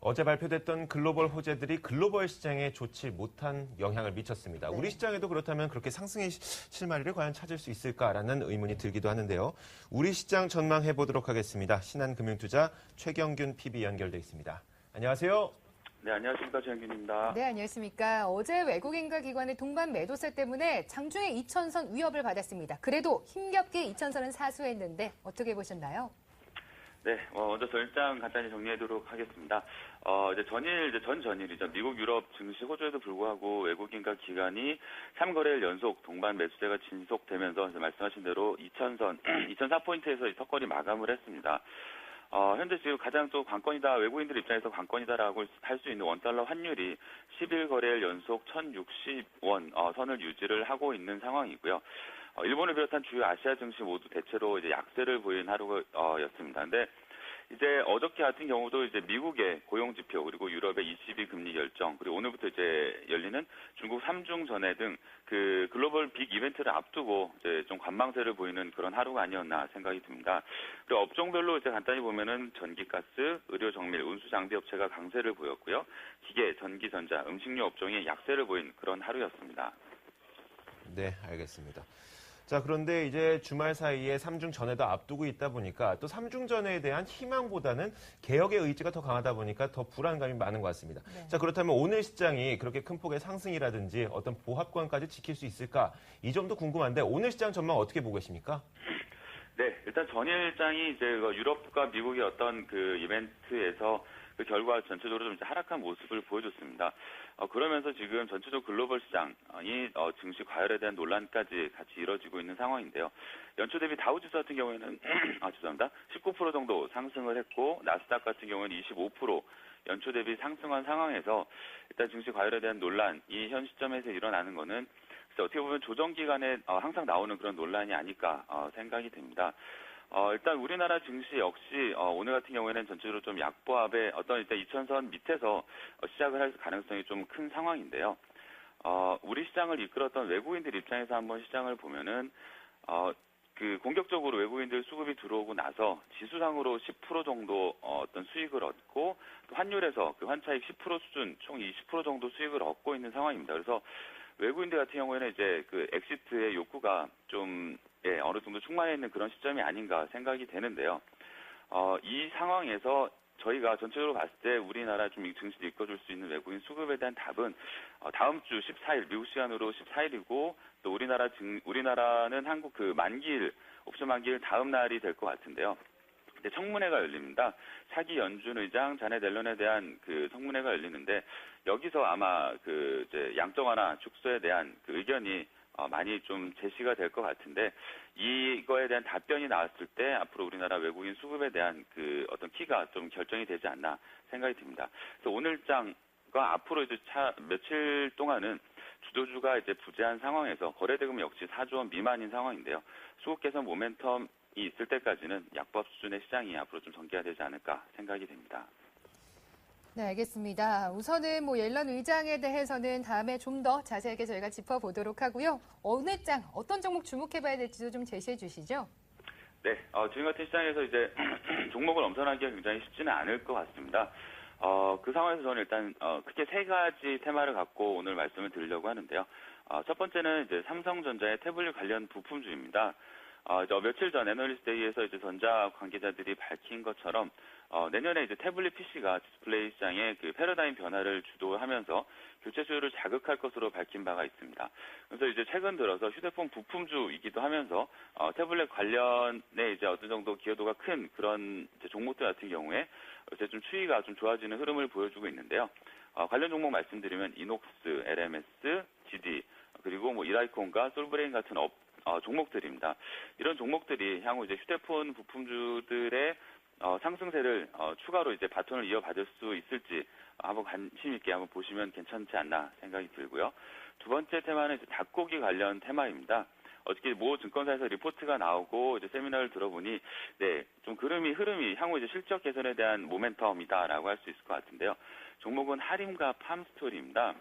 어제 발표됐던 글로벌 호재들이 글로벌 시장에 좋지 못한 영향을 미쳤습니다. 네. 우리 시장에도 그렇다면 그렇게 상승의 실마리를 과연 찾을 수 있을까라는 의문이 들기도 하는데요. 우리 시장 전망해 보도록 하겠습니다. 신한금융투자 최경균 PB 연결돼 있습니다. 안녕하세요. 네, 안녕하십니까. 최영균입니다. 네, 안녕하십니까. 어제 외국인과 기관의 동반 매도세 때문에 장중에 2천선 위협을 받았습니다. 그래도 힘겹게 2천선은 사수했는데 어떻게 보셨나요? 네, 먼저 전일장 간단히 정리하도록 하겠습니다. 전전일이죠. 미국, 유럽 증시 호조에도 불구하고 외국인과 기관이 3거래일 연속 동반 매수세가 진속되면서 말씀하신 대로 2천선, 2,004포인트에서 턱걸이 마감을 했습니다. 현재 지금 가장 또 관건이다, 외국인들 입장에서 관건이다라고 할 수 있는 원달러 환율이 10일 거래일 연속 1,060원 선을 유지를 하고 있는 상황이고요. 일본을 비롯한 주요 아시아 증시 모두 대체로 이제 약세를 보인 하루였습니다. 근데 이제 어저께 같은 경우도 이제 미국의 고용 지표 그리고 유럽의 ECB 금리 결정 그리고 오늘부터 이제 열리는 중국 삼중 전회 등 그 글로벌 빅 이벤트를 앞두고 이제 좀 관망세를 보이는 그런 하루가 아니었나 생각이 듭니다. 그리고 업종별로 이제 간단히 보면은 전기가스, 의료 정밀, 운수 장비 업체가 강세를 보였고요. 기계, 전기, 전자, 음식료 업종이 약세를 보인 그런 하루였습니다. 네, 알겠습니다. 자, 그런데 이제 주말 사이에 삼중 전회도 앞두고 있다 보니까 또 삼중 전회에 대한 희망보다는 개혁의 의지가 더 강하다 보니까 더 불안감이 많은 것 같습니다. 네. 자, 그렇다면 오늘 시장이 그렇게 큰 폭의 상승이라든지 어떤 보합권까지 지킬 수 있을까? 이 점도 궁금한데 오늘 시장 전망 어떻게 보고 계십니까? 네, 일단 전일장이 이제 유럽과 미국의 어떤 그 이벤트에서 그 결과 전체적으로 좀 이제 하락한 모습을 보여줬습니다. 그러면서 지금 전체적 글로벌 시장이 증시 과열에 대한 논란까지 같이 이뤄지고 있는 상황인데요. 연초 대비 다우지수 같은 경우에는 19% 정도 상승을 했고 나스닥 같은 경우는 25% 연초 대비 상승한 상황에서 일단 증시 과열에 대한 논란이 현 시점에서 일어나는 거는 어떻게 보면 조정 기간에 항상 나오는 그런 논란이 아닐까 생각이 됩니다. 일단 우리나라 증시 역시 오늘 같은 경우에는 전체적으로 좀 약보합의 어떤 일단 2천선 밑에서 시작을 할 가능성이 좀 큰 상황인데요. 우리 시장을 이끌었던 외국인들 입장에서 한번 시장을 보면은 그 공격적으로 외국인들 수급이 들어오고 나서 지수상으로 10% 정도 어떤 수익을 얻고 또 환율에서 그 환차익 10% 수준 총 20% 정도 수익을 얻고 있는 상황입니다. 그래서 외국인들 같은 경우에는 이제 그 엑시트의 욕구가 좀 어느 정도 충만해 있는 그런 시점이 아닌가 생각이 되는데요. 이 상황에서 저희가 전체적으로 봤을 때 우리나라 좀 증시를 이끌어줄 수 있는 외국인 수급에 대한 답은 다음 주 14일 미국 시간으로 14일이고 또 우리나라는 한국 그 만기일 옵션 만기일 다음 날이 될 것 같은데요. 근데 청문회가 열립니다. 차기 연준 의장 자넷 옐런에 대한 그 청문회가 열리는데 여기서 아마 그 이제 양적 완화 축소에 대한 그 의견이 많이 좀 제시가 될 것 같은데 이거에 대한 답변이 나왔을 때 앞으로 우리나라 외국인 수급에 대한 그 어떤 키가 좀 결정이 되지 않나 생각이 듭니다. 그래서 오늘장과 앞으로 이제 며칠 동안은 주도주가 이제 부재한 상황에서 거래대금 역시 4조 원 미만인 상황인데요. 수급 개선 모멘텀이 있을 때까지는 약보합 수준의 시장이 앞으로 좀 전개가 되지 않을까 생각이 됩니다. 네, 알겠습니다. 우선은 옐런 의장에 대해서는 다음에 좀 더 자세하게 저희가 짚어보도록 하고요. 어느 장, 어떤 종목 주목해봐야 될지도 좀 제시해 주시죠. 네, 지금 같은 시장에서 이제 종목을 엄선하기가 굉장히 쉽지는 않을 것 같습니다. 그 상황에서 저는 일단 크게 세 가지 테마를 갖고 오늘 말씀을 드리려고 하는데요. 첫 번째는 이제 삼성전자의 태블릿 관련 부품주입니다. 며칠 전 애널리스트데이에서 이제 전자 관계자들이 밝힌 것처럼 내년에 이제 태블릿 PC가 디스플레이 시장의 그 패러다임 변화를 주도하면서 교체 수요를 자극할 것으로 밝힌 바가 있습니다. 그래서 이제 최근 들어서 휴대폰 부품주이기도 하면서 태블릿 관련에 이제 어느 정도 기여도가 큰 그런 이제 종목들 같은 경우에 이제 좀 추이가 좀 좋아지는 흐름을 보여주고 있는데요. 관련 종목 말씀드리면 이녹스, LMS, GD 그리고 이라이콘과 솔브레인 같은 종목들입니다. 이런 종목들이 향후 이제 휴대폰 부품주들의 상승세를 추가로 이제 바톤을 이어받을 수 있을지 한번 관심 있게 한번 보시면 괜찮지 않나 생각이 들고요. 두 번째 테마는 이제 닭고기 관련 테마입니다. 어저께 모 증권사에서 리포트가 나오고 이제 세미나를 들어보니 좀 흐름이 향후 이제 실적 개선에 대한 모멘텀이다라고 할 수 있을 것 같은데요. 종목은 하림과 팜스토리입니다.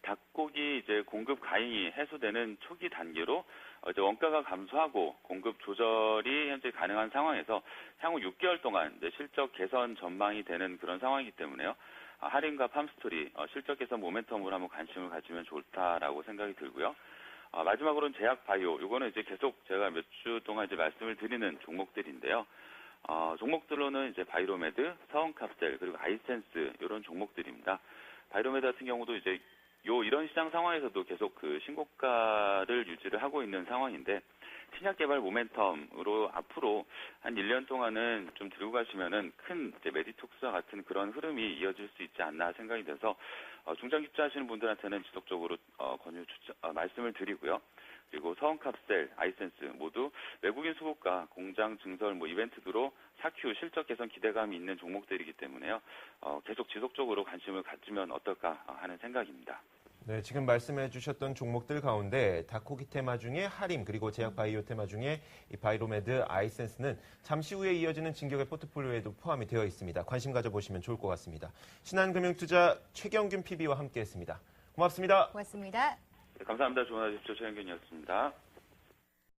닭고기 이제 공급 과잉이 해소되는 초기 단계로 이제 원가가 감소하고 공급 조절이 현재 가능한 상황에서 향후 6개월 동안 이제 실적 개선 전망이 되는 그런 상황이기 때문에요. 할인과 팜스토리 실적 개선 모멘텀으로 한번 관심을 가지면 좋다라고 생각이 들고요. 마지막으로는 제약 바이오. 이거는 이제 계속 제가 몇 주 동안 이제 말씀을 드리는 종목들인데요. 종목들로는 이제 바이로메드, 서원캅셀, 그리고 아이센스 이런 종목들입니다. 바이로메드 같은 경우도 이제 이런 시장 상황에서도 계속 그 신고가를 유지를 하고 있는 상황인데 신약 개발 모멘텀으로 앞으로 한 1년 동안은 좀 들고 가시면은 큰 이제 메디톡스와 같은 그런 흐름이 이어질 수 있지 않나 생각이 돼서 중장기 투자하시는 분들한테는 지속적으로 말씀을 드리고요. 그리고 서원캅셀, 아이센스 모두 외국인 수급과 공장 증설 이벤트 등으로 4Q 실적 개선 기대감이 있는 종목들이기 때문에요. 계속 지속적으로 관심을 가지면 어떨까 하는 생각입니다. 네, 지금 말씀해 주셨던 종목들 가운데 다코기 테마 중에 하림 그리고 제약 바이오 테마 중에 이 바이로메드, 아이센스는 잠시 후에 이어지는 진격의 포트폴리오에도 포함이 되어 있습니다. 관심 가져보시면 좋을 것 같습니다. 신한금융투자 최경균 PB와 함께했습니다. 고맙습니다. 고맙습니다. 네, 감사합니다. 좋은 하루 되십시오. 최현균이었습니다.